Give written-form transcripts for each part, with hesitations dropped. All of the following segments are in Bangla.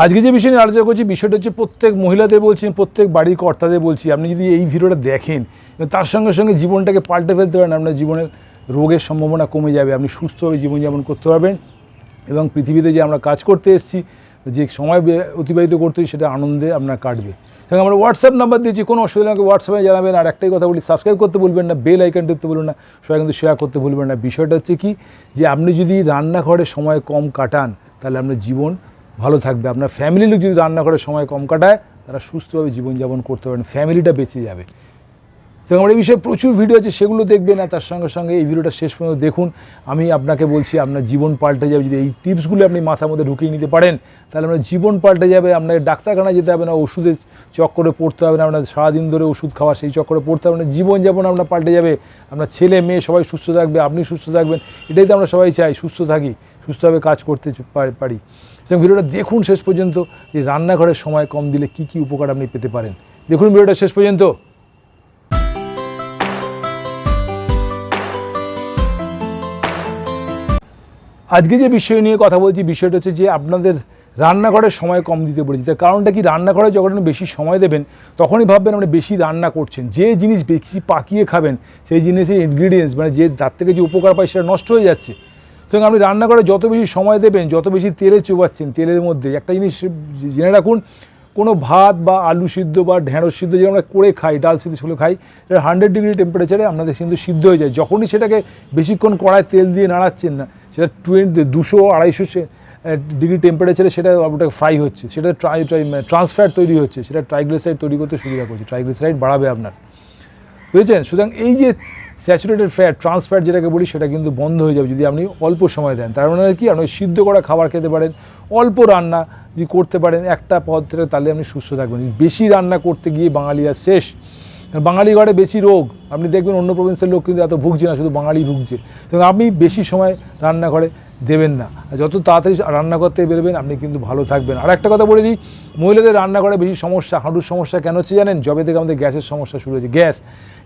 আজকে যে বিষয় নিয়ে আলোচনা করছি বিষয়টা হচ্ছে প্রত্যেক মহিলাদের বলছি, প্রত্যেক বাড়ির কর্তাদের বলছি, আপনি যদি এই ভিডিওটা দেখেন তার সঙ্গে সঙ্গে জীবনটাকে পাল্টে ফেলতে পারেন, আপনার জীবনের রোগের সম্ভাবনা কমে যাবে, আপনি সুস্থভাবে জীবনযাপন করতে পারবেন এবং পৃথিবীতে যে আমরা কাজ করতে এসেছি, যে সময় অতিবাহিত করতে সেটা আনন্দে আপনার কাটবে। এবং আমরা হোয়াটসঅ্যাপ নাম্বার দিয়েছি, কোনো অসুবিধা আমাকে হোয়াটসঅ্যাপে জানাবেন। আর একটাই কথা বলি, সাবস্ক্রাইব করতে ভুলবেন না, বেল আইকন টিপতে ভুলবেন না, সবাই কিন্তু শেয়ার করতে ভুলবেন না। বিষয়টা হচ্ছে কি, যে আপনি যদি রান্নাঘরে সময় কম কাটান তাহলে আপনার জীবন ভালো থাকবে। আপনার ফ্যামিলির লোক যদি রান্নাঘরে সময় কম কাটায় তারা সুস্থভাবে জীবনযাপন করতে পারেন, ফ্যামিলিটা বেঁচে যাবে। তো আমার এই বিষয়ে প্রচুর ভিডিও আছে, সেগুলো দেখবেন। আর তার সঙ্গে সঙ্গে এই ভিডিওটা শেষ পর্যন্ত দেখুন। আমি আপনাকে বলছি আপনার জীবন পাল্টে যাবে যদি এই টিপসগুলো আপনি মাথার মধ্যে ঢুকিয়ে নিতে পারেন, তাহলে আপনার জীবন পাল্টে যাবে। আপনাকে ডাক্তারখানায় যেতে হবে না, ওষুধের চক্করে পড়তে হবে না, আপনার সারাদিন ধরে ওষুধ খাওয়া সেই চক্করে পড়তে হবে না। জীবনযাপন আপনার পাল্টে যাবে, আপনার ছেলে মেয়ে সবাই সুস্থ থাকবে, আপনি সুস্থ থাকবেন। এটাই তো আমরা সবাই চাই, সুস্থ থাকি, সুস্থভাবে কাজ করতে পারি। সেরকম ভিডিওটা দেখুন শেষ পর্যন্ত, যে রান্নাঘরের সময় কম দিলে কী কী উপকার আপনি পেতে পারেন। দেখুন ভিডিওটা শেষ পর্যন্ত। আজকে যে বিষয় নিয়ে কথা বলছি বিষয়টা হচ্ছে যে আপনাদের রান্নাঘরের সময় কম দিতে বলেছি। তার কারণটা কি, রান্নাঘরে যখন আপনি বেশি সময় দেবেন তখনই ভাববেন আপনি বেশি রান্না করছেন। যে জিনিস বেশি পাকিয়ে খাবেন সেই জিনিসের ইনগ্রিডিয়েন্টস মানে যে তার থেকে যে উপকার পায় সেটা নষ্ট হয়ে যাচ্ছে। সুতরাং আপনি রান্নাঘরে যত বেশি সময় দেবেন, যত বেশি তেলে চুবাচ্ছেন, তেলের মধ্যে একটা জিনিস জেনে রাখুন, কোনো ভাত বা আলু সিদ্ধ বা ঢেঁড়স সিদ্ধ যে আমরা করে খাই, ডাল সিদ্ধ সেগুলো খাই, এটা 100 ডিগ্রি টেম্পারেচারে আপনাদের কিন্তু সিদ্ধ হয়ে যায়। যখনই সেটাকে বেশিক্ষণ কড়ায় তেল দিয়ে নাড়াচ্ছেন না, সেটা 200-250 ডিগ্রি টেম্পারেচারে সেটা ওটাকে ফ্রাই হচ্ছে, সেটা ট্রান্সফ্যাট তৈরি হচ্ছে, সেটা ট্রাইগ্লিসারাইড তৈরি করতে সুবিধা করছে, ট্রাইগ্লিসারাইড বাড়াবে আপনার, বুঝেছেন? সুতরাং এই যে স্যাচুরেটেড ফ্যাট, ট্রান্সফ্যাট যেটাকে বলি, সেটা কিন্তু বন্ধ হয়ে যাবে যদি আপনি অল্প সময় দেন। তার মানে কি, আপনি সিদ্ধ করা খাবার খেতে পারেন, অল্প রান্না যদি করতে পারেন একটা পদ্ধতিতে, তাহলে আপনি সুস্থ থাকবেন। বেশি রান্না করতে গিয়ে বাঙালি আর শেষ। বাঙালি ঘরে বেশি রোগ, আপনি দেখবেন অন্য প্রভিন্সের লোক কিন্তু এত ভুগছে না, শুধু বাঙালি ভুগছে। তো আপনি বেশি সময় রান্নাঘরে দেবেন না, যত তাড়াতাড়ি রান্না করতে বেরোবেন আপনি কিন্তু ভালো থাকবেন। আর একটা কথা বলে দিই, মহিলাদের রান্নাঘরে বেশি সমস্যা, হাঁটুর সমস্যা কেন হচ্ছে জানেন? যবে থেকে আমাদের গ্যাসের সমস্যা শুরু হয়েছে।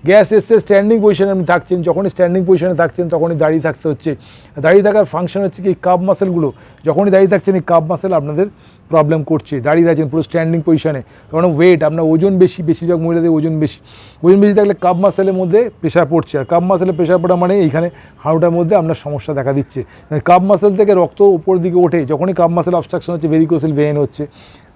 গ্যাস এসছে, স্ট্যান্ডিং পজিশনে আপনি থাকছেন, যখনই স্ট্যান্ডিং পজিশনে থাকছেন তখনই দাঁড়িয়ে থাকতে হচ্ছে। দাঁড়িয়ে থাকার ফাংশন হচ্ছে কি, কাপ মাসেলগুলো যখনই দাঁড়িয়ে থাকছেন এই কাপ মাসেল আপনাদের প্রবলেম করছে। দাঁড়িয়ে থাকছেন পুরো স্ট্যান্ডিং পজিশনে, তখন ওয়েট, আপনার ওজন বেশি, বেশিরভাগ মহিলাদের ওজন বেশি থাকলে কাপ মাসেলের মধ্যে প্রেশার পড়ছে। আর কাপ মাসেলে প্রেশার পড়া মানে এইখানে হাঁটুটার মধ্যে আপনার সমস্যা দেখা দিচ্ছে। কাপ মাসেল থেকে রক্ত উপর দিকে ওঠে, যখনই কাপ মাসেল অবস্ট্রাকশন হচ্ছে, ভেরিকোসেল ভেইন হচ্ছে,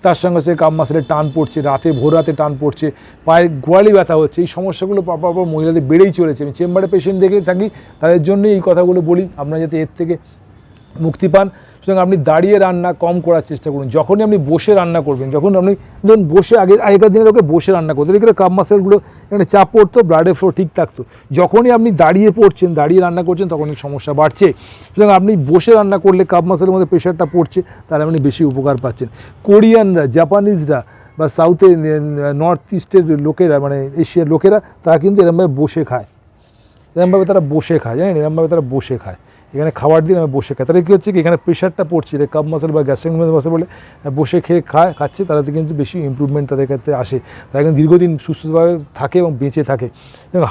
তার সঙ্গে সঙ্গে কাপ মাসেলের টান পড়ছে, ভোর রাতে টান পড়ছে, পায়ে গোয়ালি ব্যথা হচ্ছে। এই সমস্যাগুলো পর মহিলাদের বেড়েই চলেছে। আমি চেম্বারে পেশেন্ট দেখে থাকি, তাদের জন্য এই কথাগুলো বলি, আপনারা যাতে এর থেকে মুক্তি পান। সুতরাং আপনি দাঁড়িয়ে রান্না কম করার চেষ্টা করুন। যখনই আপনি বসে রান্না করবেন, যখন আপনি ধরুন বসে, আগেকার দিনে লোকে বসে রান্না করতো, এখানে কাপ মাসেলগুলো এখানে চাপ পড়তো, ব্লাডের ফ্লো ঠিক থাকতো। যখনই আপনি দাঁড়িয়ে পড়ছেন, দাঁড়িয়ে রান্না করছেন, তখনই সমস্যা বাড়ছে। সুতরাং আপনি বসে রান্না করলে কাপ মাসেলের মধ্যে প্রেশারটা পড়ছে, তাহলে আপনি বেশি উপকার পাচ্ছেন। কোরিয়ানরা, জাপানিজরা বা সাউথে নর্থ ইস্টের লোকেরা, মানে এশিয়ার লোকেরা, তারা কিন্তু এরমভাবে বসে খায়, এরমভাবে তারা বসে খায়, জানেন? এরমভাবে তারা বসে খায়, এখানে খাবার দিয়ে আমি বসে খাই। তাহলে কী হচ্ছে কি, এখানে প্রেশারটা পড়ছে, এটা কাপ মাসেল বা গ্যাস্ট্রিক মাসেল বলে বসে খাচ্ছে, তারাতে কিন্তু বেশি ইম্প্রুভমেন্ট তাদের ক্ষেত্রে আসে, তারা কিন্তু দীর্ঘদিন সুস্থভাবে থাকে এবং বেঁচে থাকে।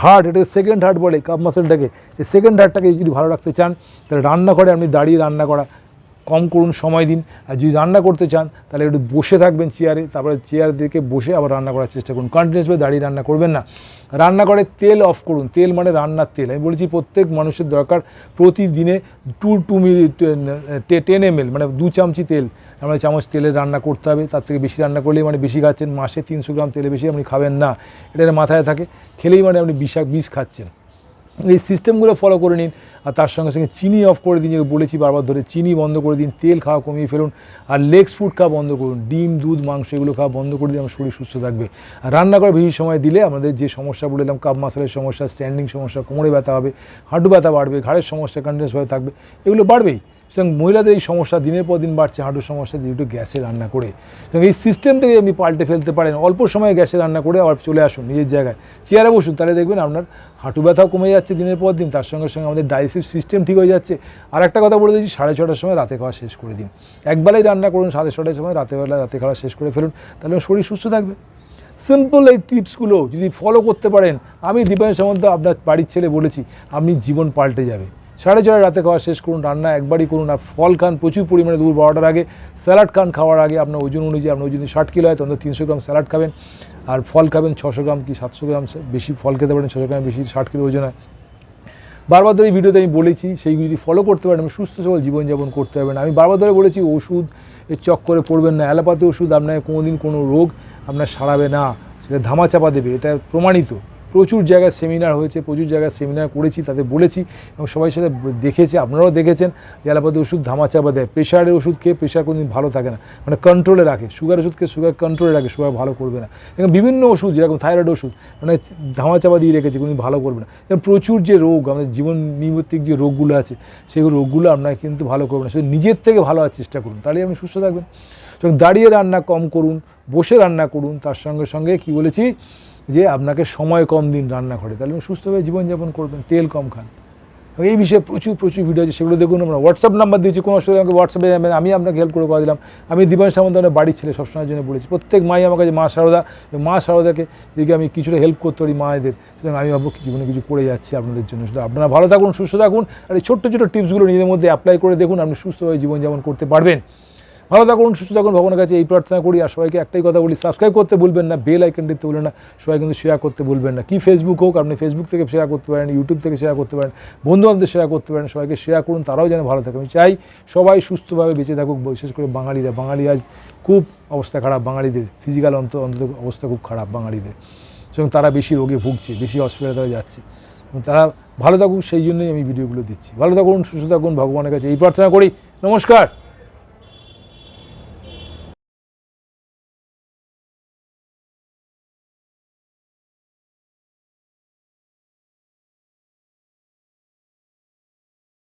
হার্ট, এটা সেকেন্ড হার্ট বলে কাপ মাসেলটাকে। এই সেকেন্ড হার্টটাকে যদি ভালো রাখতে চান, তাহলে রান্নাঘরে আপনি দাঁড়িয়ে রান্না করা কম করুন, সময় দিন। আর যদি রান্না করতে চান তাহলে একটু বসে থাকবেন চেয়ারে, তারপরে চেয়ার দিকে বসে আবার রান্না করার চেষ্টা করুন। কন্টিনিউসভাবে দাঁড়িয়ে রান্না করবেন না। রান্নাঘরে তেল অফ করুন। তেল মানে রান্নার তেল। আমি বলেছি প্রত্যেক মানুষের দরকার প্রতিদিনে 10 ml মানে 2 চামচি তেল, আমরা চামচ তেলে রান্না করতে হবে। তার থেকে বেশি রান্না করলেই মানে বেশি খাচ্ছেন। মাসে 300 গ্রাম তেলে বেশি আপনি খাবেন না, এটা মাথায় থাকে। খেলেই মানে আপনি বিষ খাচ্ছেন। এই সিস্টেমগুলো ফলো করে নিন। আর তার সঙ্গে সঙ্গে চিনি অফ করে দিন, যেগুলো বলেছি বারবার ধরে, চিনি বন্ধ করে দিন, তেল খাওয়া কমিয়ে ফেলুন, আর লেগস ফুড খাওয়া বন্ধ করুন, ডিম, দুধ, মাংস এগুলো খাওয়া বন্ধ করে দিন, আমার শরীর সুস্থ থাকবে। আর রান্না করে বেশি সময় দিলে আমাদের যে সমস্যা বললাম, কাপ মাসেলের সমস্যা, স্ট্যান্ডিং সমস্যা, কোমরে ব্যথা হবে, হাঁটু ব্যথা বাড়বে, ঘাড়ের সমস্যা কন্টিনিউসভাবে থাকবে, এগুলো বাড়বেই। সুতরাং মহিলাদের এই সমস্যা দিনের পর দিন বাড়ছে, হাঁটুর সমস্যা, যেহেতু গ্যাসে রান্না করে। সুতরাং এই সিস্টেমটাকে আপনি পাল্টে ফেলতে পারেন। অল্প সময়ে গ্যাসে রান্না করে আবার চলে আসুন নিজের জায়গায়, চেয়ারে বসুন, তাহলে দেখবেন আপনার হাঁটু ব্যথাও কমে যাচ্ছে দিনের পর দিন, তার সঙ্গে সঙ্গে আমাদের ডাইজেস্টিভ সিস্টেম ঠিক হয়ে যাচ্ছে। আর একটা কথা বলে দিচ্ছি, 6:30টার সময় রাতে খাওয়া শেষ করে দিন। একবেলাই রান্না করুন, 6:30টার সময় রাতে খাওয়া শেষ করে ফেলুন, তাহলে শরীর সুস্থ থাকবে। সিম্পল এই টিপসগুলো যদি ফলো করতে পারেন, আমি দীপায়ন সামন্ত আপনার বাড়ির ছেলে বলেছি, আপনি জীবন পাল্টে যাবে। 6:30 রাতে খাওয়া শেষ করুন, রান্না একবারই করুন, আর ফল খান প্রচুর পরিমাণে দুপুর 12টার আগে, স্যালাড খান খাওয়ার আগে, আপনার ওজন অনুযায়ী, আপনার ওজন 60 কিলো হয় তখন 300 গ্রাম স্যালাড খাবেন, আর ফল খাবেন 600 গ্রাম কি 700 গ্রাম, বেশি ফল খেতে পারেন, 600 গ্রাম বেশি, 60 কিলো ওজন হয়। বারবার ধরে এই ভিডিওতে আমি বলেছি, সেইগুলো যদি ফলো করতে পারেন আমি সুস্থ সবল জীবনযাপন করতে পারবেন। আমি বারবার ধরে বলেছি ওষুধ এর চক্করে পড়বেন না, অ্যালোপ্যাথি ওষুধ আপনার কোনোদিন কোনো রোগ আপনার সারাবে না, সেটা ধামাচাপা দেবে, এটা প্রমাণিত। প্রচুর জায়গায় সেমিনার হয়েছে, প্রচুর জায়গায় সেমিনার করেছি, তাদের বলেছি এবং সবাই সাথে দেখেছে, আপনারাও দেখেছেন যে অ্যালোপ্যাথি ওষুধ ধামাচাপা দেয়। প্রেশারের ওষুধ খেয়ে প্রেশার কোনোদিন ভালো থাকে না, মানে কন্ট্রোলে রাখে। সুগার ওষুধ খেয়ে সুগার কন্ট্রোলে রাখে, সুগার ভালো করবে না। এবং বিভিন্ন ওষুধ যেরকম থাইরয়েড ওষুধ মানে ধামাচাপা দিয়ে রেখেছে, কোনোদিন ভালো করবে না। এবং প্রচুর যে রোগ আমাদের জীবন নিমিত্তিক যে রোগগুলো আছে, সেই রোগগুলো আপনার কিন্তু ভালো করবে না। শুধু নিজের থেকে ভালো হওয়ার চেষ্টা করুন, তাহলেই আপনি সুস্থ থাকবেন। এবং দাঁড়িয়ে রান্না কম করুন, বসে রান্না করুন, তার সঙ্গে সঙ্গে কী বলেছি যে আপনাকে সময় কম দিন রান্নাঘরে, তাহলে আপনি সুস্থভাবে জীবনযাপন করবেন। তেল কম খান। এই বিষয়ে প্রচুর ভিডিও আছে, সেগুলো দেখুন। আমরা হোয়াটসঅ্যাপ নাম্বার দিয়েছি, কোনো অসুবিধা আমাকে হোয়াটসঅ্যাপে যাবেন, আমি আপনাকে হেল্প করে দিলাম। আমি দীপাংশু সামন্ত আমার বাড়ির ছেলে, সবসময়ের জন্য বলেছি প্রত্যেক মাই আমার কাছে মা শারদা, মা শারদাকে দিকে আমি কিছুটা হেল্প করতে পারি মায়েদের, সুতরাং আমি ভাববো জীবনে কিছু করে যাচ্ছি আপনাদের জন্য। শুধু আপনারা ভালো থাকুন, সুস্থ থাকুন, আর এই ছোট্ট টিপসগুলো নিজেদের মধ্যে অ্যাপ্লাই করে দেখুন, আপনি সুস্থভাবে জীবনযাপন করতে পারবেন। ভালো থাকুন, সুস্থ থাকুন, ভগবানের কাছে এই প্রার্থনা করি। আর সবাইকে একটাই কথা বলি, সাবস্ক্রাইব করতে ভুলবেন না, বেল আইকন দিতে ভুলবেন না, সবাই কিন্তু শেয়ার করতে ভুলবেন না। কি ফেসবুক হোক, আপনি ফেসবুক থেকে শেয়ার করতে পারেন, ইউটিউব থেকে শেয়ার করতে পারেন, বন্ধুবান্ধবদের শেয়ার করতে পারেন, সবাইকে শেয়ার করুন, তারাও যেন ভালো থাকে। আমি চাই সবাই সুস্থভাবে বেঁচে থাকুক, বিশেষ করে বাঙালিরা। বাঙালি আজ খুব অবস্থা খারাপ, বাঙালিদের ফিজিক্যাল অন্তত অবস্থা খুব খারাপ বাঙালিদের, এবং তারা বেশি রোগে ভুগছে, বেশি হসপিটালে তারা যাচ্ছে, এবং তারা ভালো থাকুক, সেই জন্যই আমি ভিডিওগুলো দিচ্ছি। ভালো থাকুন, সুস্থ থাকুন, ভগবানের কাছে এই প্রার্থনা করি। নমস্কার।